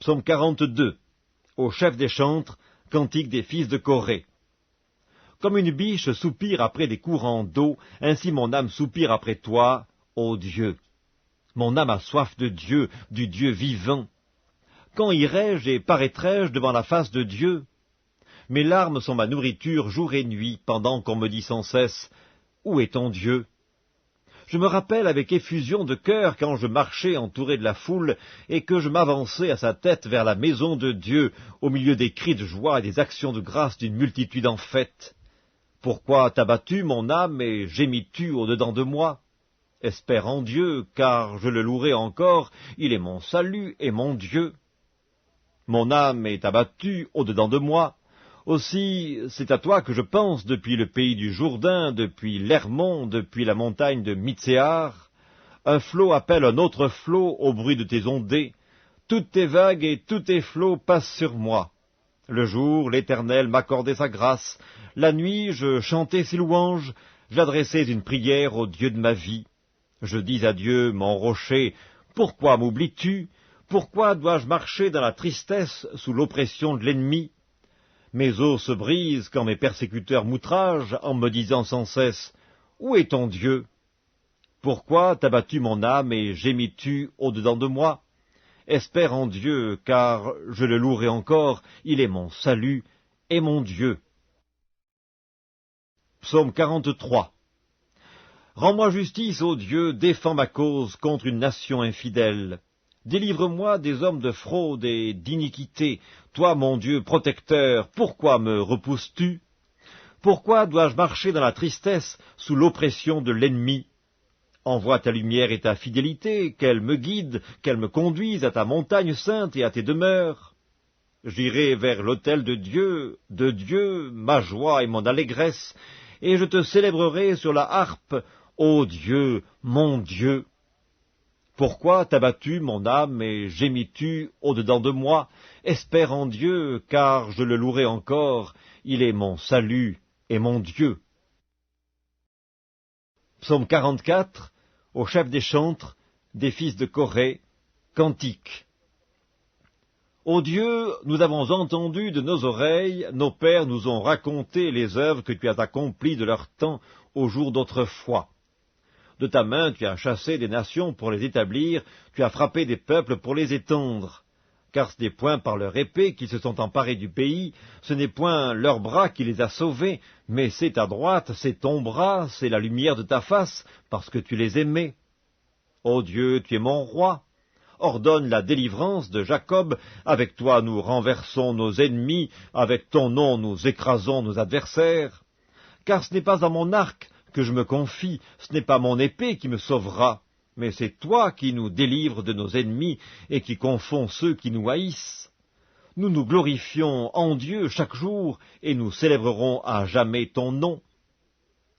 Psaume 42. Au chef des chantres, cantique des fils de Corée. Comme une biche soupire après des courants d'eau, ainsi mon âme soupire après toi, ô Dieu. Mon âme a soif de Dieu, du Dieu vivant. Quand irai-je et paraîtrai-je devant la face de Dieu? Mes larmes sont ma nourriture jour et nuit, pendant qu'on me dit sans cesse, « Où est ton Dieu ?» Je me rappelle avec effusion de cœur quand je marchais entouré de la foule et que je m'avançais à sa tête vers la maison de Dieu, au milieu des cris de joie et des actions de grâce d'une multitude en fête. Pourquoi t'as-tu mon âme et gémis-tu au-dedans de moi? Espère en Dieu, car je le louerai encore, il est mon salut et mon Dieu. Mon âme est abattue au-dedans de moi. Aussi, c'est à toi que je pense depuis le pays du Jourdain, depuis l'Hermon, depuis la montagne de Mitséar. Un flot appelle un autre flot au bruit de tes ondées. Toutes tes vagues et tous tes flots passent sur moi. Le jour, l'Éternel m'accordait sa grâce. La nuit, je chantais ses louanges. J'adressais une prière au Dieu de ma vie. Je dis à Dieu, mon rocher, pourquoi m'oublies-tu? Pourquoi dois-je marcher dans la tristesse sous l'oppression de l'ennemi? Mes os se brisent quand mes persécuteurs m'outragent en me disant sans cesse, « Où est ton Dieu ?» Pourquoi t'as battu mon âme et gémis-tu au-dedans de moi? Espère en Dieu, car je le louerai encore, il est mon salut et mon Dieu. Psaume 43. Rends-moi justice, ô Dieu, défends ma cause contre une nation infidèle. Délivre-moi des hommes de fraude et d'iniquité. Toi, mon Dieu protecteur, pourquoi me repousses-tu? Pourquoi dois-je marcher dans la tristesse sous l'oppression de l'ennemi? Envoie ta lumière et ta fidélité, qu'elle me guide, qu'elle me conduise à ta montagne sainte et à tes demeures. J'irai vers l'autel de Dieu, ma joie et mon allégresse, et je te célébrerai sur la harpe, ô Dieu, mon Dieu. Pourquoi t'as battu mon âme et gémis-tu au-dedans de moi? Espère en Dieu, car je le louerai encore, il est mon salut et mon Dieu. Psaume 44, au chef des chantres, des fils de Corée, cantique. Ô Dieu, nous avons entendu de nos oreilles, nos pères nous ont raconté les œuvres que tu as accomplies de leur temps au jour d'autrefois. De ta main tu as chassé des nations pour les établir, tu as frappé des peuples pour les étendre. Car ce n'est point par leur épée qu'ils se sont emparés du pays, ce n'est point leur bras qui les a sauvés, mais c'est ta droite, c'est ton bras, c'est la lumière de ta face, parce que tu les aimais. Ô Dieu, tu es mon roi. Ordonne la délivrance de Jacob, avec toi nous renversons nos ennemis, avec ton nom nous écrasons nos adversaires. Car ce n'est pas à mon arc que je me confie, ce n'est pas mon épée qui me sauvera, mais c'est toi qui nous délivres de nos ennemis et qui confonds ceux qui nous haïssent. Nous nous glorifions en Dieu chaque jour et nous célébrerons à jamais ton nom.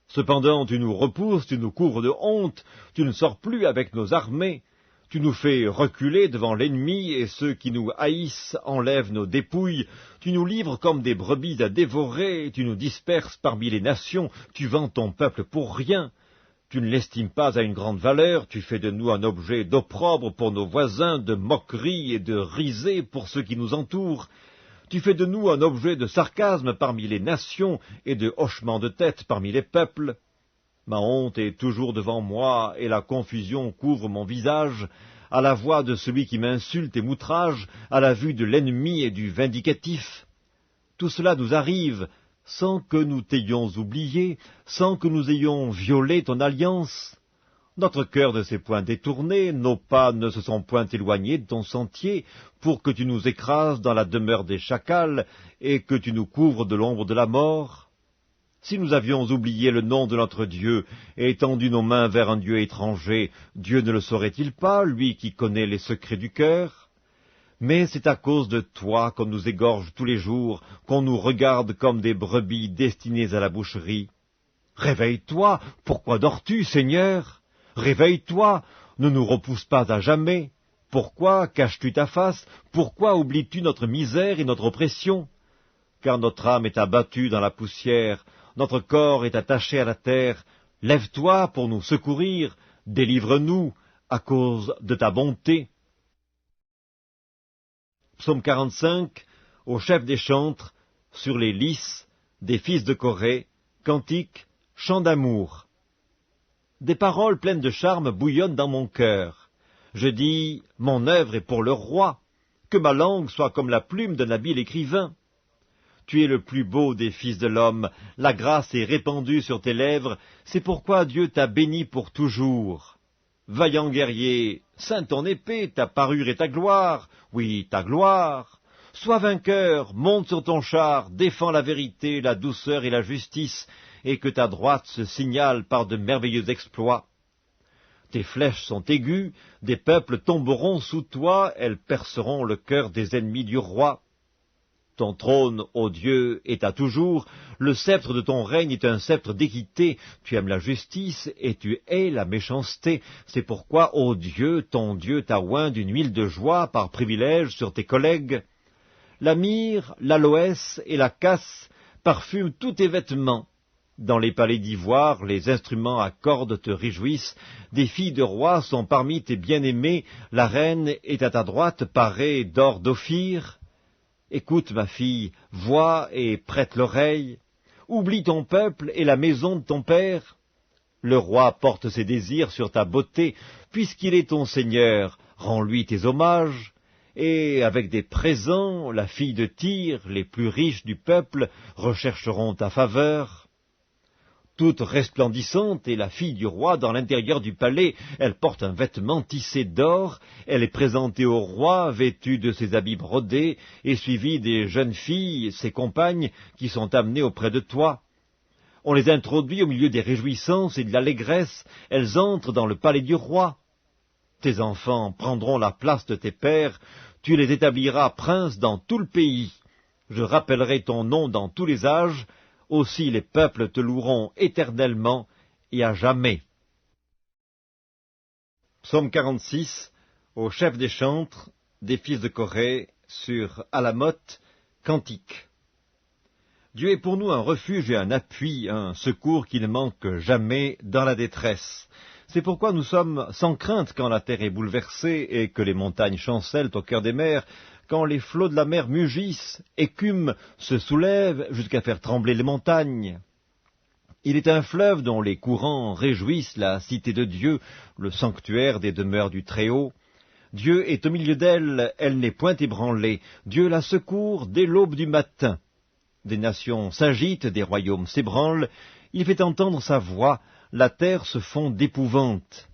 Cependant tu nous repousses, tu nous couvres de honte, tu ne sors plus avec nos armées. Tu nous fais reculer devant l'ennemi, et ceux qui nous haïssent enlèvent nos dépouilles. Tu nous livres comme des brebis à dévorer, tu nous disperses parmi les nations, tu vends ton peuple pour rien. Tu ne l'estimes pas à une grande valeur, tu fais de nous un objet d'opprobre pour nos voisins, de moquerie et de risée pour ceux qui nous entourent. Tu fais de nous un objet de sarcasme parmi les nations et de hochement de tête parmi les peuples. Ma honte est toujours devant moi, et la confusion couvre mon visage, à la voix de celui qui m'insulte et m'outrage, à la vue de l'ennemi et du vindicatif. Tout cela nous arrive sans que nous t'ayons oublié, sans que nous ayons violé ton alliance. Notre cœur ne s'est point détourné, nos pas ne se sont point éloignés de ton sentier, pour que tu nous écrases dans la demeure des chacals, et que tu nous couvres de l'ombre de la mort. Si nous avions oublié le nom de notre Dieu et étendu nos mains vers un Dieu étranger, Dieu ne le saurait-il pas, lui qui connaît les secrets du cœur? Mais c'est à cause de toi qu'on nous égorge tous les jours, qu'on nous regarde comme des brebis destinées à la boucherie. Réveille-toi, pourquoi dors-tu, Seigneur? Réveille-toi, ne nous repousse pas à jamais. Pourquoi caches-tu ta face? Pourquoi oublies-tu notre misère et notre oppression? Car notre âme est abattue dans la poussière, notre corps est attaché à la terre. Lève-toi pour nous secourir, délivre-nous à cause de ta bonté. Psaume 45, au chef des chantres, sur les lys des fils de Corée, cantique, chant d'amour. Des paroles pleines de charme bouillonnent dans mon cœur. Je dis, mon œuvre est pour le roi, que ma langue soit comme la plume d'un habile écrivain. Tu es le plus beau des fils de l'homme, la grâce est répandue sur tes lèvres, c'est pourquoi Dieu t'a béni pour toujours. Vaillant guerrier, ceins ton épée, ta parure et ta gloire, oui, ta gloire. Sois vainqueur, monte sur ton char, défends la vérité, la douceur et la justice, et que ta droite se signale par de merveilleux exploits. Tes flèches sont aiguës, des peuples tomberont sous toi, elles perceront le cœur des ennemis du roi. Ton trône, ô Dieu, est à toujours, le sceptre de ton règne est un sceptre d'équité, tu aimes la justice et tu hais la méchanceté. C'est pourquoi, ô Dieu, ton Dieu t'a oint d'une huile de joie par privilège sur tes collègues. La myrrhe, l'aloès et la casse parfument tous tes vêtements. Dans les palais d'ivoire, les instruments à cordes te réjouissent, des filles de rois sont parmi tes bien-aimés, la reine est à ta droite parée d'or d'Ophir. Écoute, ma fille, vois et prête l'oreille. Oublie ton peuple et la maison de ton père. Le roi porte ses désirs sur ta beauté, puisqu'il est ton seigneur, rends-lui tes hommages. Et avec des présents, la fille de Tyr, les plus riches du peuple, rechercheront ta faveur. Toute resplendissante est la fille du roi dans l'intérieur du palais. Elle porte un vêtement tissé d'or. Elle est présentée au roi, vêtue de ses habits brodés, et suivie des jeunes filles, ses compagnes, qui sont amenées auprès de toi. On les introduit au milieu des réjouissances et de l'allégresse. Elles entrent dans le palais du roi. Tes enfants prendront la place de tes pères. Tu les établiras princes dans tout le pays. Je rappellerai ton nom dans tous les âges. Aussi les peuples te loueront éternellement et à jamais. Psaume 46, au chef des chantres, des fils de Corée, sur Alamoth, cantique. Dieu est pour nous un refuge et un appui, un secours qui ne manque jamais dans la détresse. C'est pourquoi nous sommes sans crainte quand la terre est bouleversée et que les montagnes chancellent au cœur des mers, quand les flots de la mer mugissent, écument, se soulèvent jusqu'à faire trembler les montagnes. Il est un fleuve dont les courants réjouissent la cité de Dieu, le sanctuaire des demeures du Très-Haut. Dieu est au milieu d'elle, elle n'est point ébranlée. Dieu la secourt dès l'aube du matin. Des nations s'agitent, des royaumes s'ébranlent. Il fait entendre sa voix, la terre se fond d'épouvante.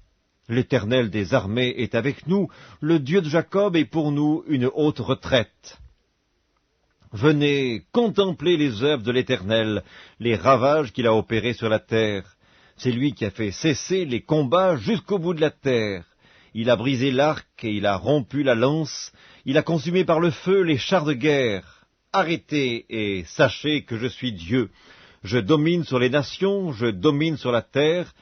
L'Éternel des armées est avec nous, le Dieu de Jacob est pour nous une haute retraite. Venez contempler les œuvres de l'Éternel, les ravages qu'il a opérés sur la terre. C'est lui qui a fait cesser les combats jusqu'au bout de la terre. Il a brisé l'arc et il a rompu la lance, il a consumé par le feu les chars de guerre. Arrêtez et sachez que je suis Dieu. Je domine sur les nations, je domine sur la terre.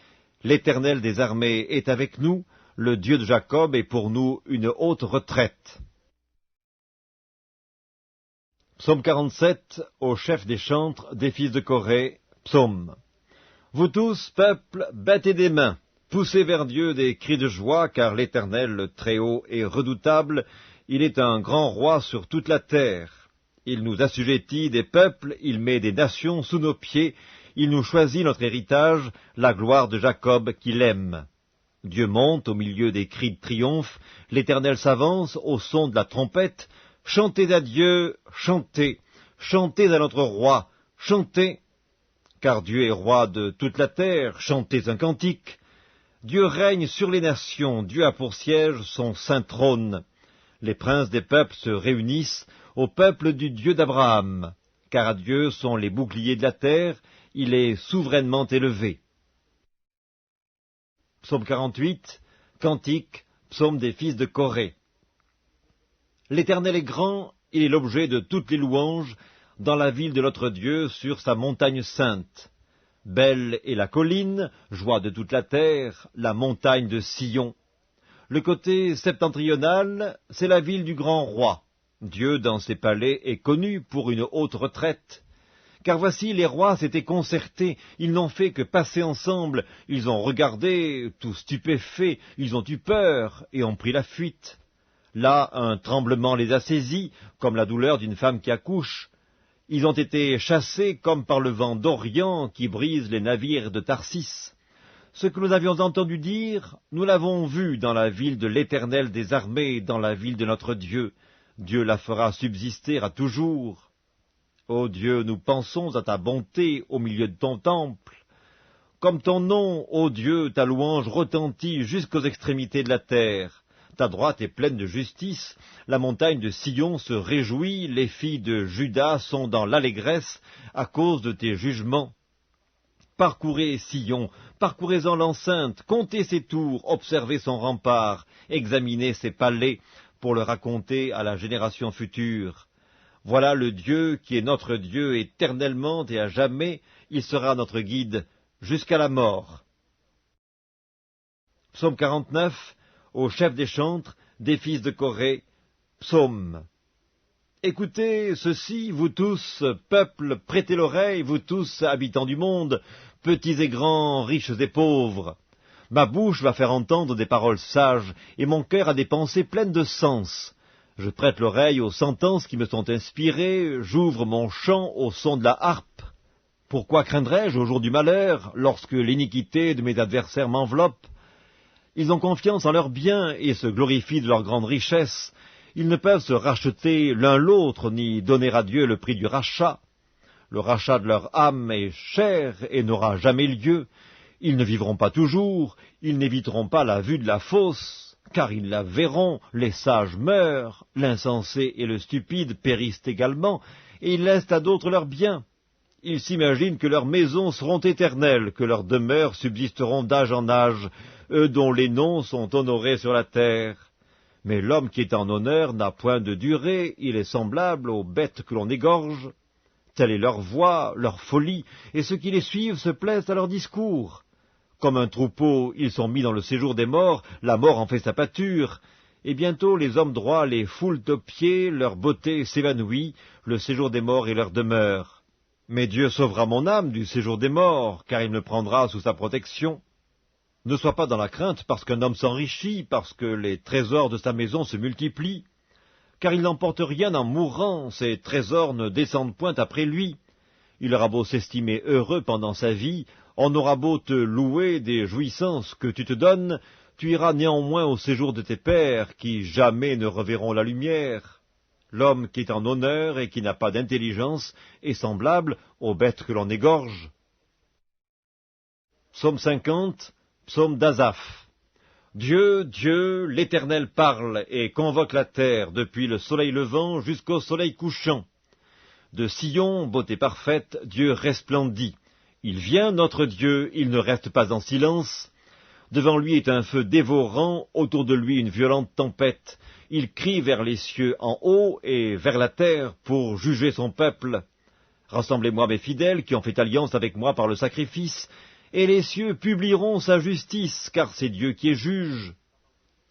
L'Éternel des armées est avec nous, le Dieu de Jacob est pour nous une haute retraite. Psaume 47, au chef des chantres, des fils de Corée, psaume. Vous tous, peuple, battez des mains, poussez vers Dieu des cris de joie, car l'Éternel, le Très-Haut, est redoutable, il est un grand roi sur toute la terre. Il nous assujettit des peuples, il met des nations sous nos pieds, il nous choisit notre héritage, la gloire de Jacob qu'il aime. Dieu monte au milieu des cris de triomphe, l'Éternel s'avance au son de la trompette. Chantez à Dieu, chantez, chantez à notre roi, chantez, car Dieu est roi de toute la terre, chantez un cantique. Dieu règne sur les nations, Dieu a pour siège son saint trône. Les princes des peuples se réunissent au peuple du Dieu d'Abraham, car à Dieu sont les boucliers de la terre, il est souverainement élevé. Psaume 48, cantique, psaume des fils de Corée. L'Éternel est grand, il est l'objet de toutes les louanges, dans la ville de notre Dieu, sur sa montagne sainte. Belle est la colline, joie de toute la terre, la montagne de Sion. Le côté septentrional, c'est la ville du grand roi. Dieu, dans ses palais, est connu pour une haute retraite. Car voici, les rois s'étaient concertés, ils n'ont fait que passer ensemble, ils ont regardé, tout stupéfaits, ils ont eu peur et ont pris la fuite. Là, un tremblement les a saisis, comme la douleur d'une femme qui accouche. Ils ont été chassés comme par le vent d'Orient qui brise les navires de Tarsis. Ce que nous avions entendu dire, nous l'avons vu dans la ville de l'Éternel des armées, dans la ville de notre Dieu. Dieu la fera subsister à toujours. Ô Dieu, nous pensons à ta bonté au milieu de ton temple. Comme ton nom, ô Dieu, ta louange retentit jusqu'aux extrémités de la terre. Ta droite est pleine de justice, la montagne de Sion se réjouit, les filles de Juda sont dans l'allégresse à cause de tes jugements. Parcourez Sion, parcourez-en l'enceinte, comptez ses tours, observez son rempart, examinez ses palais, pour le raconter à la génération future. Voilà le Dieu qui est notre Dieu éternellement et à jamais, il sera notre guide jusqu'à la mort. Psaume 49. Au chef des chantres, des fils de Corée, psaume. Écoutez ceci, vous tous, peuple, prêtez l'oreille, vous tous, habitants du monde, petits et grands, riches et pauvres. Ma bouche va faire entendre des paroles sages, et mon cœur a des pensées pleines de sens. Je prête l'oreille aux sentences qui me sont inspirées, j'ouvre mon chant au son de la harpe. Pourquoi craindrais-je au jour du malheur, lorsque l'iniquité de mes adversaires m'enveloppe? Ils ont confiance en leurs biens et se glorifient de leur grande richesse. Ils ne peuvent se racheter l'un l'autre, ni donner à Dieu le prix du rachat. Le rachat de leur âme est cher et n'aura jamais lieu. Ils ne vivront pas toujours, ils n'éviteront pas la vue de la fosse, car ils la verront, les sages meurent, l'insensé et le stupide périssent également, et ils laissent à d'autres leurs biens. Ils s'imaginent que leurs maisons seront éternelles, que leurs demeures subsisteront d'âge en âge, eux dont les noms sont honorés sur la terre. Mais l'homme qui est en honneur n'a point de durée, il est semblable aux bêtes que l'on égorge. Telle est leur voix, leur folie, et ceux qui les suivent se plaisent à leur discours. Comme un troupeau, ils sont mis dans le séjour des morts, la mort en fait sa pâture, et bientôt les hommes droits les foulent aux pieds, leur beauté s'évanouit, le séjour des morts est leur demeure. Mais Dieu sauvera mon âme du séjour des morts, car il me prendra sous sa protection. Ne sois pas dans la crainte parce qu'un homme s'enrichit, parce que les trésors de sa maison se multiplient, car il n'emporte rien en mourant, ses trésors ne descendent point après lui. Il aura beau s'estimer heureux pendant sa vie, on aura beau te louer des jouissances que tu te donnes, tu iras néanmoins au séjour de tes pères, qui jamais ne reverront la lumière. L'homme qui est en honneur et qui n'a pas d'intelligence est semblable aux bêtes que l'on égorge. Psaume 50, psaume d'Asaph. Dieu, Dieu, l'Éternel parle et convoque la terre depuis le soleil levant jusqu'au soleil couchant. De Sion, beauté parfaite, Dieu resplendit. Il vient, notre Dieu, il ne reste pas en silence. Devant lui est un feu dévorant, autour de lui une violente tempête. Il crie vers les cieux en haut et vers la terre pour juger son peuple. Rassemblez-moi mes fidèles qui ont fait alliance avec moi par le sacrifice, et les cieux publieront sa justice, car c'est Dieu qui est juge.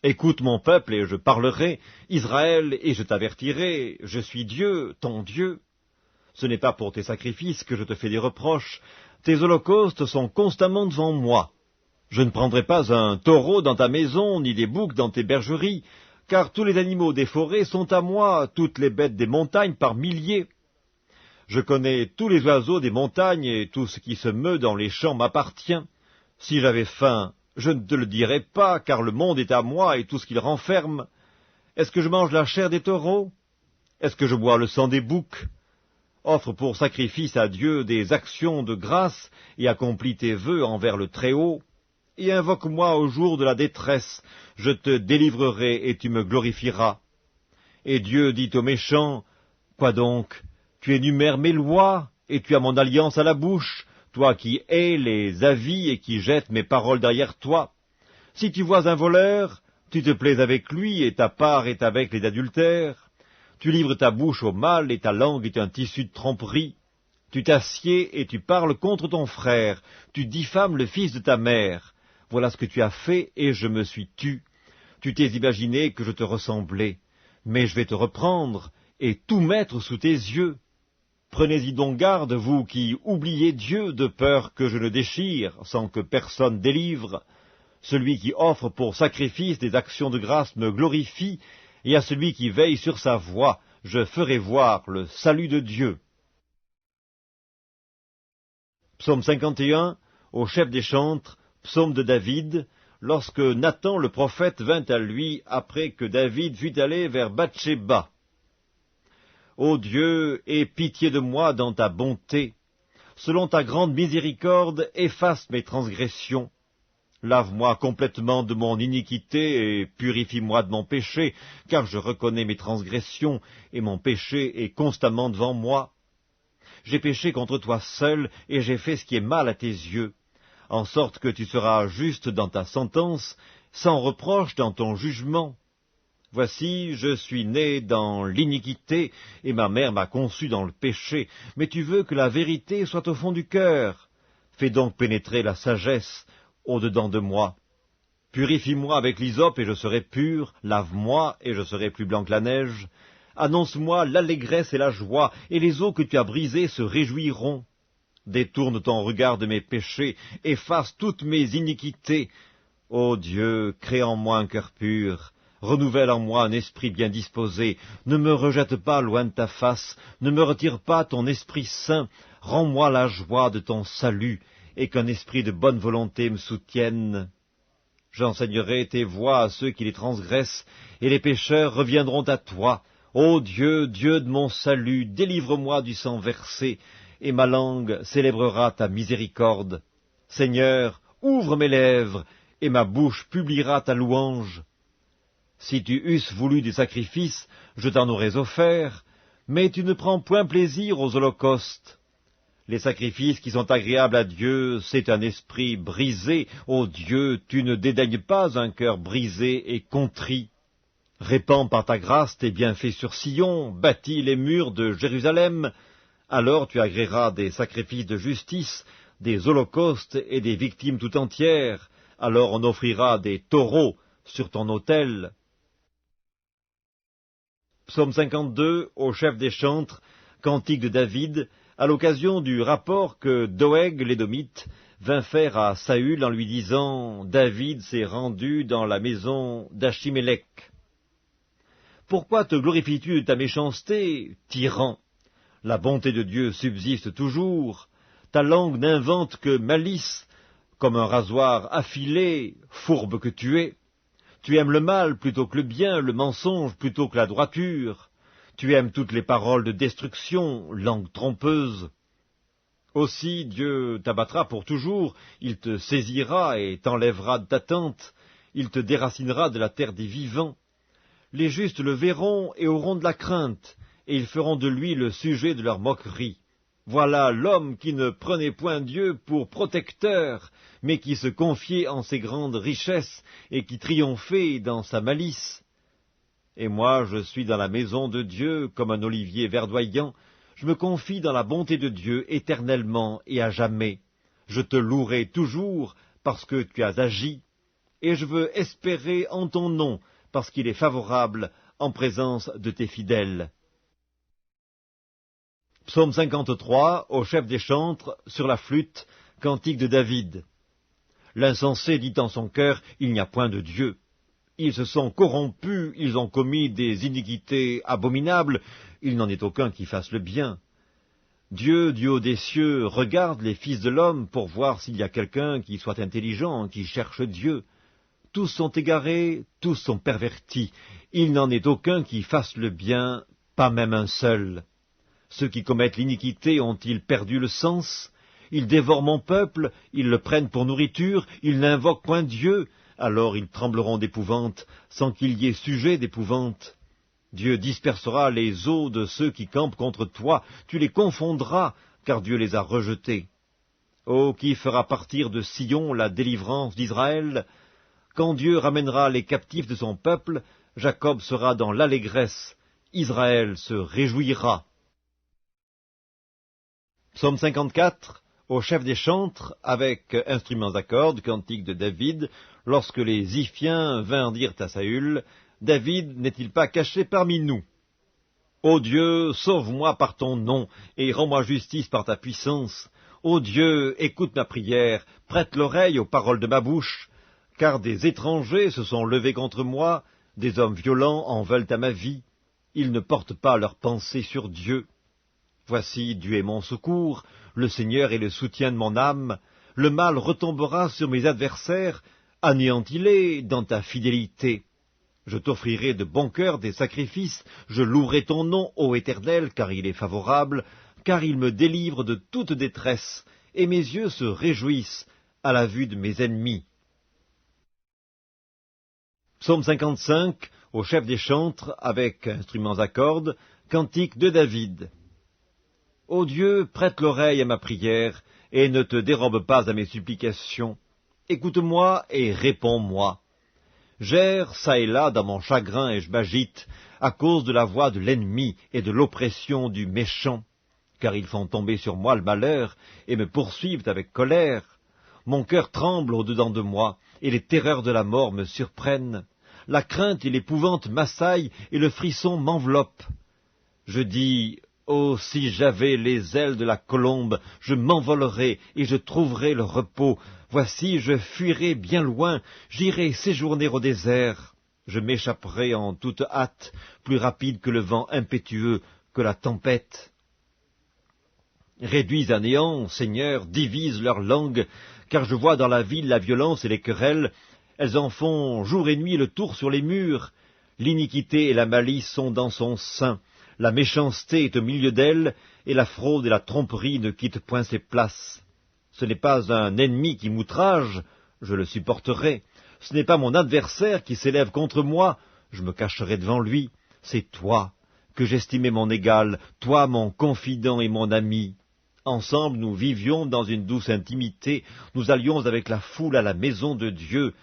Écoute mon peuple et je parlerai, Israël, et je t'avertirai, je suis Dieu, ton Dieu. Ce n'est pas pour tes sacrifices que je te fais des reproches, tes holocaustes sont constamment devant moi. Je ne prendrai pas un taureau dans ta maison, ni des boucs dans tes bergeries, car tous les animaux des forêts sont à moi, toutes les bêtes des montagnes par milliers. Je connais tous les oiseaux des montagnes, et tout ce qui se meut dans les champs m'appartient. Si j'avais faim, je ne te le dirais pas, car le monde est à moi et tout ce qu'il renferme. Est-ce que je mange la chair des taureaux? Est-ce que je bois le sang des boucs? Offre pour sacrifice à Dieu des actions de grâce, et accomplis tes vœux envers le Très-Haut. Et invoque-moi au jour de la détresse, je te délivrerai et tu me glorifieras. Et Dieu dit aux méchants, quoi donc? Tu énumères mes lois, et tu as mon alliance à la bouche, toi qui hais les avis et qui jettes mes paroles derrière toi. Si tu vois un voleur, tu te plais avec lui, et ta part est avec les adultères. Tu livres ta bouche au mal, et ta langue est un tissu de tromperie. Tu t'assieds et tu parles contre ton frère, tu diffames le fils de ta mère. Voilà ce que tu as fait, et je me suis tu. Tu t'es imaginé que je te ressemblais, mais je vais te reprendre, et tout mettre sous tes yeux. Prenez-y donc garde, vous qui oubliez Dieu, de peur que je ne déchire, sans que personne délivre. Celui qui offre pour sacrifice des actions de grâce me glorifie, et à celui qui veille sur sa voie, je ferai voir le salut de Dieu. Psaume 51, au chef des chantres, psaume de David, lorsque Nathan le prophète vint à lui après que David fut allé vers Bathsheba. Ô Dieu, aie pitié de moi dans ta bonté. Selon ta grande miséricorde, efface mes transgressions. Lave-moi complètement de mon iniquité et purifie-moi de mon péché, car je reconnais mes transgressions, et mon péché est constamment devant moi. J'ai péché contre toi seul, et j'ai fait ce qui est mal à tes yeux, en sorte que tu seras juste dans ta sentence, sans reproche dans ton jugement. Voici, je suis né dans l'iniquité, et ma mère m'a conçu dans le péché, mais tu veux que la vérité soit au fond du cœur. Fais donc pénétrer la sagesse au-dedans de moi. Purifie-moi avec l'hysope, et je serai pur, lave-moi, et je serai plus blanc que la neige. Annonce-moi l'allégresse et la joie, et les eaux que tu as brisées se réjouiront. Détourne ton regard de mes péchés, efface toutes mes iniquités. Ô Dieu, crée en moi un cœur pur, renouvelle en moi un esprit bien disposé, ne me rejette pas loin de ta face, ne me retire pas ton Esprit Saint, rends-moi la joie de ton salut, et qu'un esprit de bonne volonté me soutienne. J'enseignerai tes voies à ceux qui les transgressent, et les pécheurs reviendront à toi. Ô Dieu, Dieu de mon salut, délivre-moi du sang versé, et ma langue célébrera ta miséricorde. Seigneur, ouvre mes lèvres, et ma bouche publiera ta louange. Si tu eusses voulu des sacrifices, je t'en aurais offert, mais tu ne prends point plaisir aux holocaustes. Les sacrifices qui sont agréables à Dieu, c'est un esprit brisé. Ô Dieu, tu ne dédaignes pas un cœur brisé et contrit. Répands par ta grâce tes bienfaits sur Sion, bâtis les murs de Jérusalem. Alors tu agréeras des sacrifices de justice, des holocaustes et des victimes tout entières. Alors on offrira des taureaux sur ton autel. Psaume 52, au chef des chantres, cantique de David, à l'occasion du rapport que Doeg l'Édomite vint faire à Saül en lui disant « David s'est rendu dans la maison d'Achimélec. » Pourquoi te glorifies-tu de ta méchanceté, tyran? La bonté de Dieu subsiste toujours. Ta langue n'invente que malice, comme un rasoir affilé, fourbe que tu es. Tu aimes le mal plutôt que le bien, le mensonge plutôt que la droiture. Tu aimes toutes les paroles de destruction, langue trompeuse. Aussi Dieu t'abattra pour toujours, il te saisira et t'enlèvera de ta tente, il te déracinera de la terre des vivants. Les justes le verront et auront de la crainte, et ils feront de lui le sujet de leur moquerie. Voilà l'homme qui ne prenait point Dieu pour protecteur, mais qui se confiait en ses grandes richesses et qui triomphait dans sa malice. Et moi, je suis dans la maison de Dieu comme un olivier verdoyant. Je me confie dans la bonté de Dieu éternellement et à jamais. Je te louerai toujours parce que tu as agi, et je veux espérer en ton nom parce qu'il est favorable en présence de tes fidèles. Psaume 53, au chef des chantres, sur la flûte, cantique de David. L'insensé dit en son cœur, il n'y a point de Dieu. Ils se sont corrompus, ils ont commis des iniquités abominables, il n'en est aucun qui fasse le bien. Dieu, du haut des cieux, regarde les fils de l'homme pour voir s'il y a quelqu'un qui soit intelligent, qui cherche Dieu. Tous sont égarés, tous sont pervertis, il n'en est aucun qui fasse le bien, pas même un seul. Ceux qui commettent l'iniquité ont-ils perdu le sens? Ils dévorent mon peuple, ils le prennent pour nourriture, ils n'invoquent point Dieu. Alors ils trembleront d'épouvante, sans qu'il y ait sujet d'épouvante. Dieu dispersera les eaux de ceux qui campent contre toi, tu les confondras, car Dieu les a rejetés. Oh, qui fera partir de Sion la délivrance d'Israël? Quand Dieu ramènera les captifs de son peuple, Jacob sera dans l'allégresse, Israël se réjouira. Psaume 54, au chef des chantres, avec instruments à cordes, cantique de David, lorsque les Iphiens vinrent dire à Saül, « David n'est-il pas caché parmi nous? Ô Dieu, sauve-moi par ton nom, et rends-moi justice par ta puissance. Ô Dieu, écoute ma prière, prête l'oreille aux paroles de ma bouche, car des étrangers se sont levés contre moi, Des hommes violents en veulent à ma vie. Ils ne portent pas leur pensée sur Dieu. Voici, Dieu est mon secours, le Seigneur est le soutien de mon âme. Le mal retombera sur mes adversaires, anéantis-les dans ta fidélité. Je t'offrirai de bon cœur des sacrifices, je louerai ton nom, ô Éternel, car il est favorable, car il me délivre de toute détresse, et mes yeux se réjouissent à la vue de mes ennemis. Psaume 55, au chef des chantres, avec instruments à cordes, cantique de David. Ô Dieu, prête l'oreille à ma prière, et ne te dérobe pas à mes supplications. Écoute-moi et réponds-moi. J'erre çà et là dans mon chagrin et je m'agite, à cause de la voix de l'ennemi et de l'oppression du méchant, car ils font tomber sur moi le malheur et me poursuivent avec colère. Mon cœur tremble au-dedans de moi, et les terreurs de la mort me surprennent. La crainte et l'épouvante m'assaillent, et le frisson m'enveloppe. Je dis, oh, si j'avais les ailes de la colombe, je m'envolerais, et je trouverais le repos. Voici, je fuirai bien loin, j'irai séjourner au désert. Je m'échapperai en toute hâte, plus rapide que le vent impétueux, que la tempête. Réduis à néant, Seigneur, divise leur langue, car je vois dans la ville la violence et les querelles. Elles en font jour et nuit le tour sur les murs. L'iniquité et la malice sont dans son sein. La méchanceté est au milieu d'elle, et la fraude et la tromperie ne quittent point ses places. Ce n'est pas un ennemi qui m'outrage, je le supporterai. Ce n'est pas mon adversaire qui s'élève contre moi, je me cacherai devant lui. C'est toi que j'estimais mon égal, toi mon confident et mon ami. Ensemble nous vivions dans une douce intimité, nous allions avec la foule à la maison de Dieu.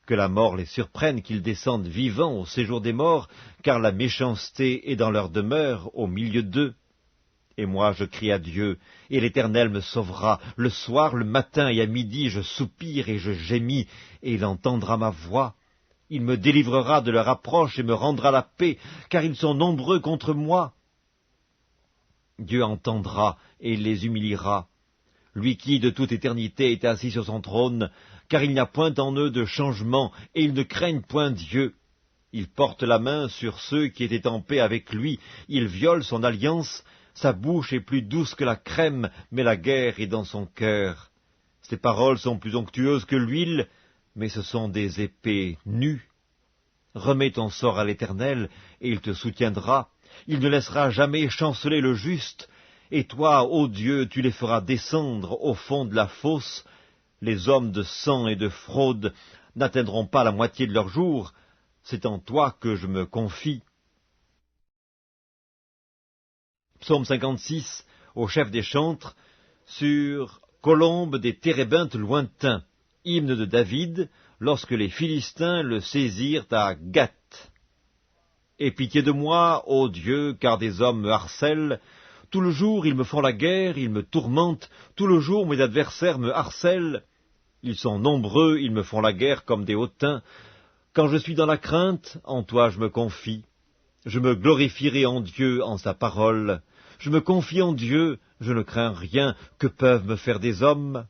Que la mort les surprenne, qu'ils descendent vivants au séjour des morts, car la méchanceté est dans leur demeure, au milieu d'eux. Et moi je crie à Dieu, et l'Éternel me sauvera. Le soir, le matin et à midi, je soupire et je gémis, et il entendra ma voix. Il me délivrera de leur approche et me rendra la paix, car ils sont nombreux contre moi. Dieu entendra et les humiliera. Lui qui, de toute éternité, est assis sur son trône, car il n'y a point en eux de changement, et ils ne craignent point Dieu. Il porte la main sur ceux qui étaient en paix avec lui, il viole son alliance, sa bouche est plus douce que la crème, mais la guerre est dans son cœur. Ses paroles sont plus onctueuses que l'huile, mais ce sont des épées nues. Remets ton sort à l'Éternel, et il te soutiendra. Il ne laissera jamais chanceler le juste, et toi, ô Dieu, tu les feras descendre au fond de la fosse. Les hommes de sang et de fraude n'atteindront pas la moitié de leur jour. C'est en toi que je me confie. Psaume 56, au chef des chantres, sur colombe des térébintes lointains, hymne de David, lorsque les Philistins le saisirent à Gath. Aie pitié de moi, ô Dieu, car des hommes me harcèlent. Tout le jour ils me font la guerre, ils me tourmentent. Tout le jour mes adversaires me harcèlent. Ils sont nombreux, ils me font la guerre comme des hautains. Quand je suis dans la crainte, en toi je me confie. Je me glorifierai en Dieu, en sa parole. Je me confie en Dieu, je ne crains rien. Que peuvent me faire des hommes?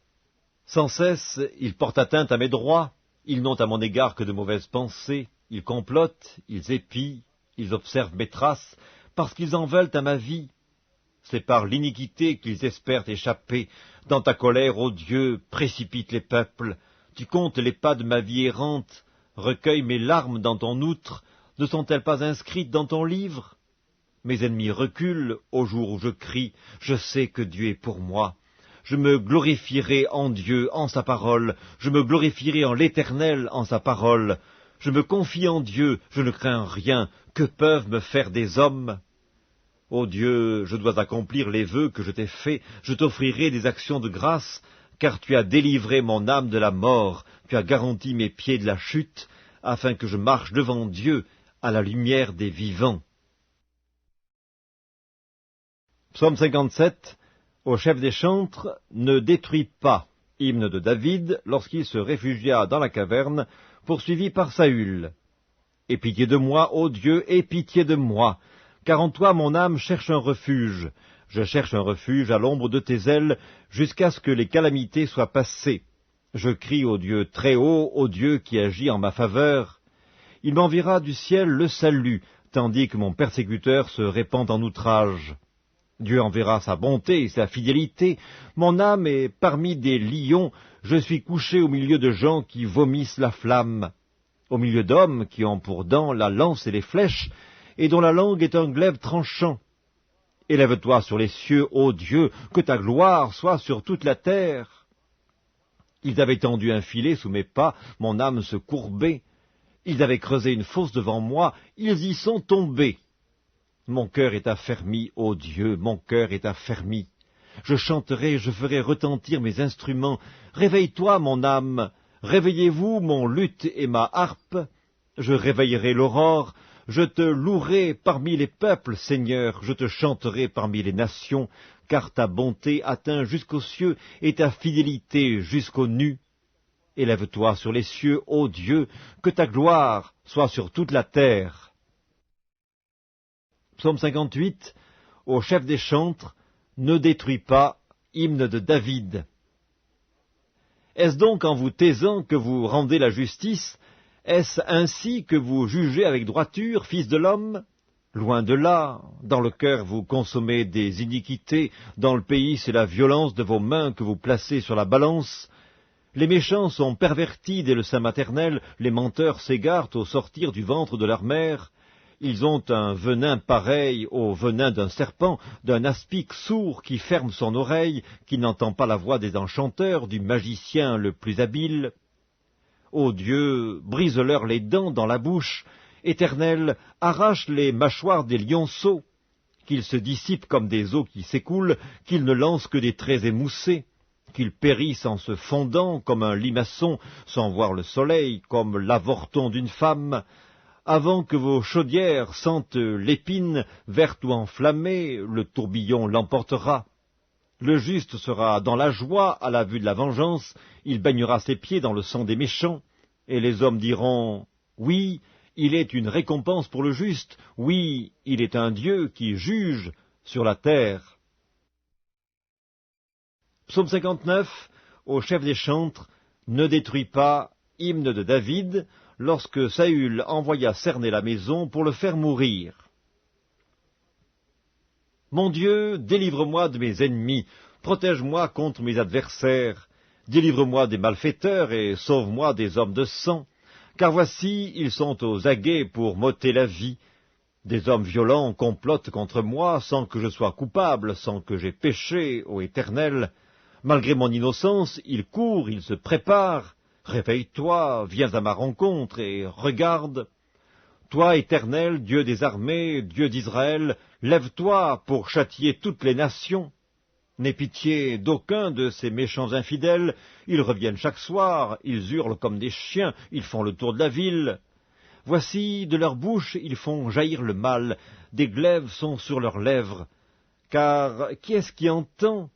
Sans cesse, ils portent atteinte à mes droits. Ils n'ont à mon égard que de mauvaises pensées. Ils complotent, ils épient, ils observent mes traces, parce qu'ils en veulent à ma vie. C'est par l'iniquité qu'ils espèrent échapper. Dans ta colère, ô Dieu, précipite les peuples. Tu comptes les pas de ma vie errante. Recueille mes larmes dans ton outre. Ne sont-elles pas inscrites dans ton livre? Mes ennemis reculent au jour où je crie. Je sais que Dieu est pour moi. Je me glorifierai en Dieu, en sa parole. Je me glorifierai en l'Éternel, en sa parole. Je me confie en Dieu, je ne crains rien. Que peuvent me faire des hommes? Ô Dieu, je dois accomplir les vœux que je t'ai faits. Je t'offrirai des actions de grâce, car tu as délivré mon âme de la mort. Tu as garanti mes pieds de la chute, afin que je marche devant Dieu à la lumière des vivants. Psaume 57, au chef des chantres, ne détruis pas, hymne de David, lorsqu'il se réfugia dans la caverne, poursuivi par Saül. Aie pitié de moi, ô Dieu, aie pitié de moi, car en toi mon âme cherche un refuge. Je cherche un refuge à l'ombre de tes ailes, jusqu'à ce que les calamités soient passées. Je crie au Dieu très haut, au Dieu qui agit en ma faveur. Il m'enverra du ciel le salut, tandis que mon persécuteur se répand en outrage. Dieu enverra sa bonté et sa fidélité. Mon âme est parmi des lions, je suis couché au milieu de gens qui vomissent la flamme, au milieu d'hommes qui ont pour dents la lance et les flèches, et dont la langue est un glaive tranchant. Élève-toi sur les cieux, ô Dieu, que ta gloire soit sur toute la terre. Ils avaient tendu un filet sous mes pas, mon âme se courbait. Ils avaient creusé une fosse devant moi, ils y sont tombés. Mon cœur est affermi, ô Dieu, mon cœur est affermi. Je chanterai, je ferai retentir mes instruments. Réveille-toi, mon âme, réveillez-vous, mon luth et ma harpe. Je réveillerai l'aurore, je te louerai parmi les peuples, Seigneur, je te chanterai parmi les nations, car ta bonté atteint jusqu'aux cieux et ta fidélité jusqu'aux nues. Élève-toi sur les cieux, ô Dieu, que ta gloire soit sur toute la terre. Psaume 58, au chef des chantres, ne détruis pas, hymne de David. Est-ce donc en vous taisant que vous rendez la justice? Est-ce ainsi que vous jugez avec droiture, fils de l'homme? Loin de là, dans le cœur vous consommez des iniquités, dans le pays c'est la violence de vos mains que vous placez sur la balance. Les méchants sont pervertis dès le sein maternel, les menteurs s'égarent au sortir du ventre de leur mère. Ils ont un venin pareil au venin d'un serpent, d'un aspic sourd qui ferme son oreille, qui n'entend pas la voix des enchanteurs, du magicien le plus habile. Ô Dieu, brise-leur les dents dans la bouche, Éternel, arrache les mâchoires des lionceaux, qu'ils se dissipent comme des eaux qui s'écoulent, qu'ils ne lancent que des traits émoussés, qu'ils périssent en se fondant comme un limaçon, sans voir le soleil, comme l'avorton d'une femme, avant que vos chaudières sentent l'épine, verte ou enflammée, le tourbillon l'emportera. Le juste sera dans la joie à la vue de la vengeance, il baignera ses pieds dans le sang des méchants, et les hommes diront « Oui, il est une récompense pour le juste, oui, il est un Dieu qui juge sur la terre. » Psaume 59, au chef des chantres, ne détruis pas, hymne de David, lorsque Saül envoya cerner la maison pour le faire mourir. Mon Dieu, délivre-moi de mes ennemis, protège-moi contre mes adversaires, délivre-moi des malfaiteurs et sauve-moi des hommes de sang, car voici, ils sont aux aguets pour m'ôter la vie. Des hommes violents complotent contre moi sans que je sois coupable, sans que j'aie péché, ô Éternel. Malgré mon innocence, ils courent, ils se préparent. Réveille-toi, viens à ma rencontre et regarde. Toi, Éternel, Dieu des armées, Dieu d'Israël, lève-toi pour châtier toutes les nations. N'aie pitié d'aucun de ces méchants infidèles, ils reviennent chaque soir, ils hurlent comme des chiens, ils font le tour de la ville. Voici, de leur bouche, ils font jaillir le mal, des glaives sont sur leurs lèvres. Car qui est-ce qui entend?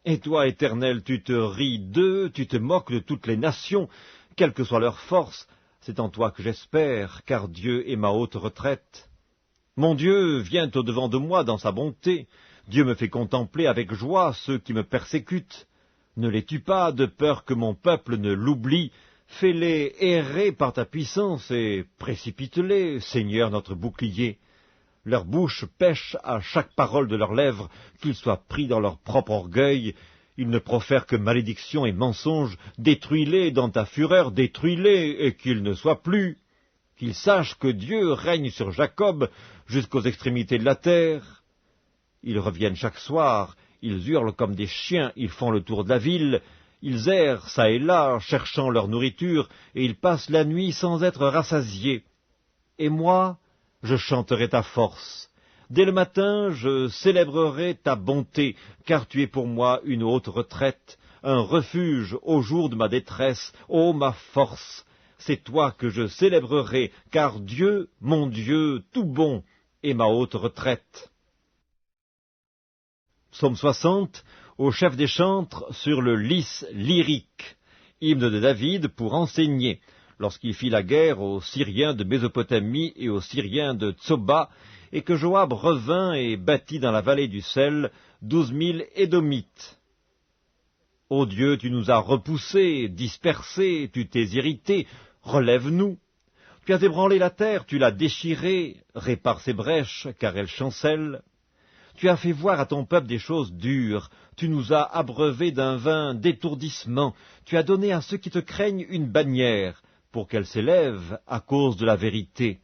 Et toi, Éternel, tu te ris d'eux, tu te moques de toutes les nations, quelle que soit leur force, c'est en toi que j'espère, car Dieu est ma haute retraite. Mon Dieu vient au-devant de moi dans sa bonté, Dieu me fait contempler avec joie ceux qui me persécutent. Ne les tue pas, de peur que mon peuple ne l'oublie, fais-les errer par ta puissance et précipite-les, Seigneur notre bouclier. Leur bouche pêche à chaque parole de leurs lèvres, qu'ils soient pris dans leur propre orgueil. Ils ne profèrent que malédiction et mensonge. Détruis-les dans ta fureur, détruis-les, et qu'ils ne soient plus. Qu'ils sachent que Dieu règne sur Jacob jusqu'aux extrémités de la terre. Ils reviennent chaque soir, ils hurlent comme des chiens, ils font le tour de la ville, ils errent çà et là, cherchant leur nourriture, et ils passent la nuit sans être rassasiés. Et moi, je chanterai ta force. Dès le matin, je célébrerai ta bonté, car tu es pour moi une haute retraite, un refuge au jour de ma détresse, ô ma force. C'est toi que je célébrerai, car Dieu, mon Dieu, tout bon, est ma haute retraite. Psaume 60, au chef des chantres, sur le lys lyrique, hymne de David pour enseigner, lorsqu'il fit la guerre aux Syriens de Mésopotamie et aux Syriens de Tsoba, et que Joab revint et bâtit dans la vallée du sel 12 000 Édomites. Ô Dieu, tu nous as repoussés, dispersés, tu t'es irrité, relève-nous. Tu as ébranlé la terre, tu l'as déchirée, répare ses brèches, car elle chancelle. Tu as fait voir à ton peuple des choses dures, tu nous as abreuvés d'un vin d'étourdissement, tu as donné à ceux qui te craignent une bannière, pour qu'elle s'élève à cause de la vérité.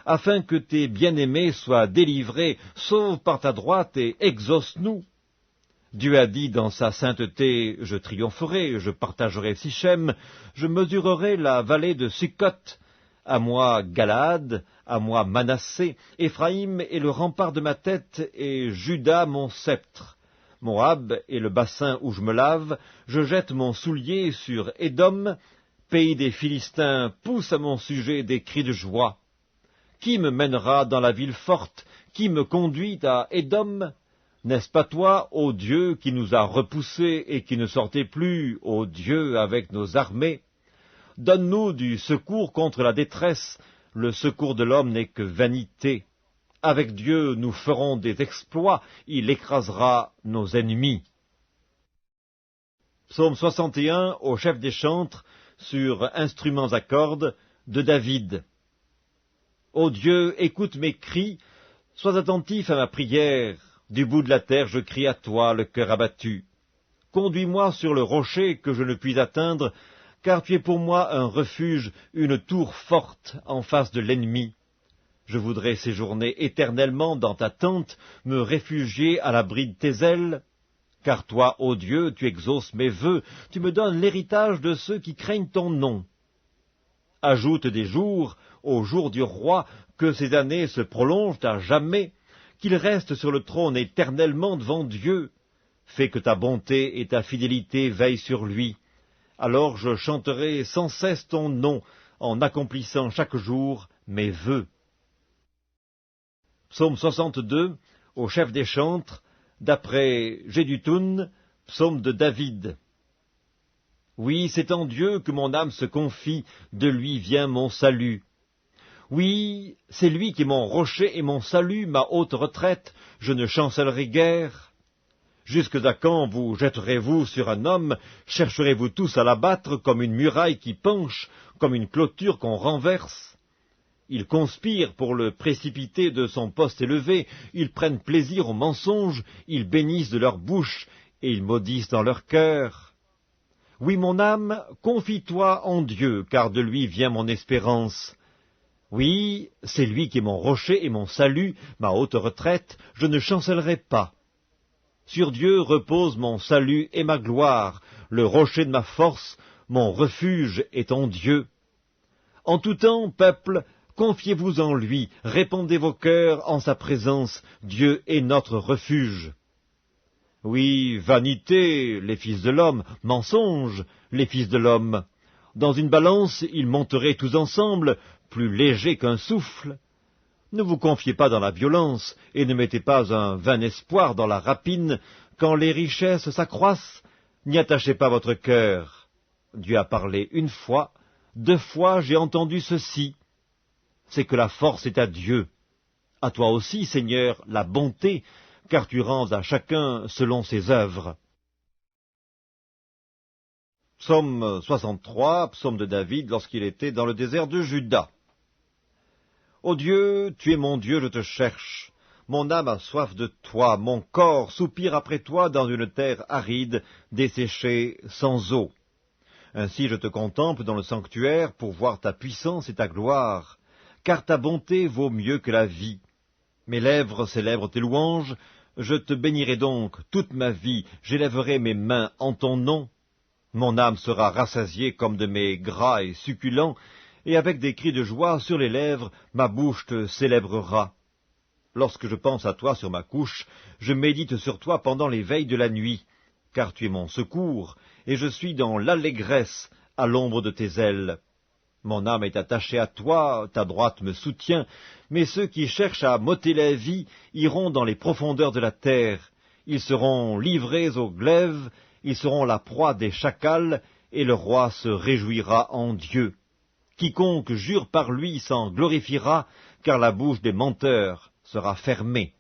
Afin que tes bien-aimés soient délivrés, sauve par ta droite et exauce-nous. Dieu a dit dans sa sainteté, je triompherai, je partagerai Sichem, je mesurerai la vallée de Sukkot. À moi Galaad, à moi Manassé, Éphraïm est le rempart de ma tête, et Juda mon sceptre. Moab est le bassin où je me lave, je jette mon soulier sur Édom, pays des Philistins pousse à mon sujet des cris de joie. Qui me mènera dans la ville forte? Qui me conduit à Édom? N'est-ce pas toi, ô Dieu, qui nous a repoussés et qui ne sortait plus, ô Dieu, avec nos armées? Donne-nous du secours contre la détresse, le secours de l'homme n'est que vanité. Avec Dieu nous ferons des exploits, il écrasera nos ennemis. Psaume 61 au chef des chantres, sur instruments à cordes, de David. Ô Dieu, écoute mes cris, sois attentif à ma prière. Du bout de la terre, je crie à toi, le cœur abattu. Conduis-moi sur le rocher que je ne puis atteindre, car tu es pour moi un refuge, une tour forte en face de l'ennemi. Je voudrais séjourner éternellement dans ta tente, me réfugier à l'abri de tes ailes. Car toi, ô Dieu, tu exauces mes vœux, tu me donnes l'héritage de ceux qui craignent ton nom. Ajoute des jours au jour du roi, que ces années se prolongent à jamais, qu'il reste sur le trône éternellement devant Dieu. Fais que ta bonté et ta fidélité veillent sur lui. Alors je chanterai sans cesse ton nom, en accomplissant chaque jour mes vœux. Psaume 62, au chef des chantres, d'après Jéduthun, psaume de David. Oui, c'est en Dieu que mon âme se confie, de lui vient mon salut. Oui, c'est lui qui est mon rocher et mon salut, ma haute retraite, je ne chancellerai guère. Jusque à quand vous jetterez-vous sur un homme, chercherez-vous tous à l'abattre comme une muraille qui penche, comme une clôture qu'on renverse? Ils conspirent pour le précipiter de son poste élevé, ils prennent plaisir au mensonge, ils bénissent de leur bouche, et ils maudissent dans leur cœur. Oui, mon âme, confie-toi en Dieu, car de lui vient mon espérance. Oui, c'est lui qui est mon rocher et mon salut, ma haute retraite, je ne chancellerai pas. Sur Dieu repose mon salut et ma gloire, le rocher de ma force, mon refuge est en Dieu. En tout temps, peuple, confiez-vous en lui, répandez vos cœurs en sa présence, Dieu est notre refuge. Oui, vanité, les fils de l'homme, mensonge, les fils de l'homme. Dans une balance, ils monteraient tous ensemble, plus légers qu'un souffle. Ne vous confiez pas dans la violence, et ne mettez pas un vain espoir dans la rapine, quand les richesses s'accroissent, n'y attachez pas votre cœur. Dieu a parlé une fois, 2 fois j'ai entendu ceci. C'est que la force est à Dieu. À toi aussi, Seigneur, la bonté, car tu rends à chacun selon ses œuvres. Psaume 63, psaume de David, lorsqu'il était dans le désert de Juda. Ô Dieu, tu es mon Dieu, je te cherche. Mon âme a soif de toi, mon corps soupire après toi dans une terre aride, desséchée sans eau. Ainsi je te contemple dans le sanctuaire pour voir ta puissance et ta gloire, car ta bonté vaut mieux que la vie. Mes lèvres célèbrent tes louanges, je te bénirai donc toute ma vie, j'élèverai mes mains en ton nom. Mon âme sera rassasiée comme de mes gras et succulents, et avec des cris de joie sur les lèvres, ma bouche te célébrera. Lorsque je pense à toi sur ma couche, je médite sur toi pendant les veilles de la nuit, car tu es mon secours, et je suis dans l'allégresse à l'ombre de tes ailes. Mon âme est attachée à toi, ta droite me soutient, mais ceux qui cherchent à m'ôter la vie iront dans les profondeurs de la terre. Ils seront livrés au glaive, ils seront la proie des chacals, et le roi se réjouira en Dieu. Quiconque jure par lui s'en glorifiera, car la bouche des menteurs sera fermée.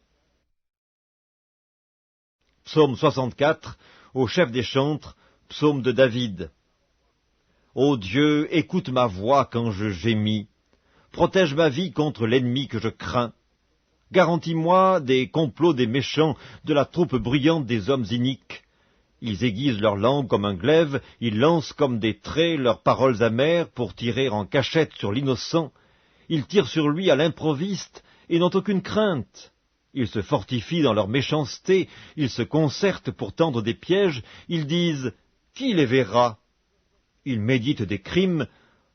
Psaume 64, au chef des chantres, psaume de David. Ô Dieu, écoute ma voix quand je gémis. protège ma vie contre l'ennemi que je crains. Garantis-moi des complots des méchants, de la troupe bruyante des hommes iniques. Ils aiguisent leur langue comme un glaive, ils lancent comme des traits leurs paroles amères pour tirer en cachette sur l'innocent. Ils tirent sur lui à l'improviste et n'ont aucune crainte. Ils se fortifient dans leur méchanceté, ils se concertent pour tendre des pièges, ils disent « Qui les verra ?» Ils méditent des crimes.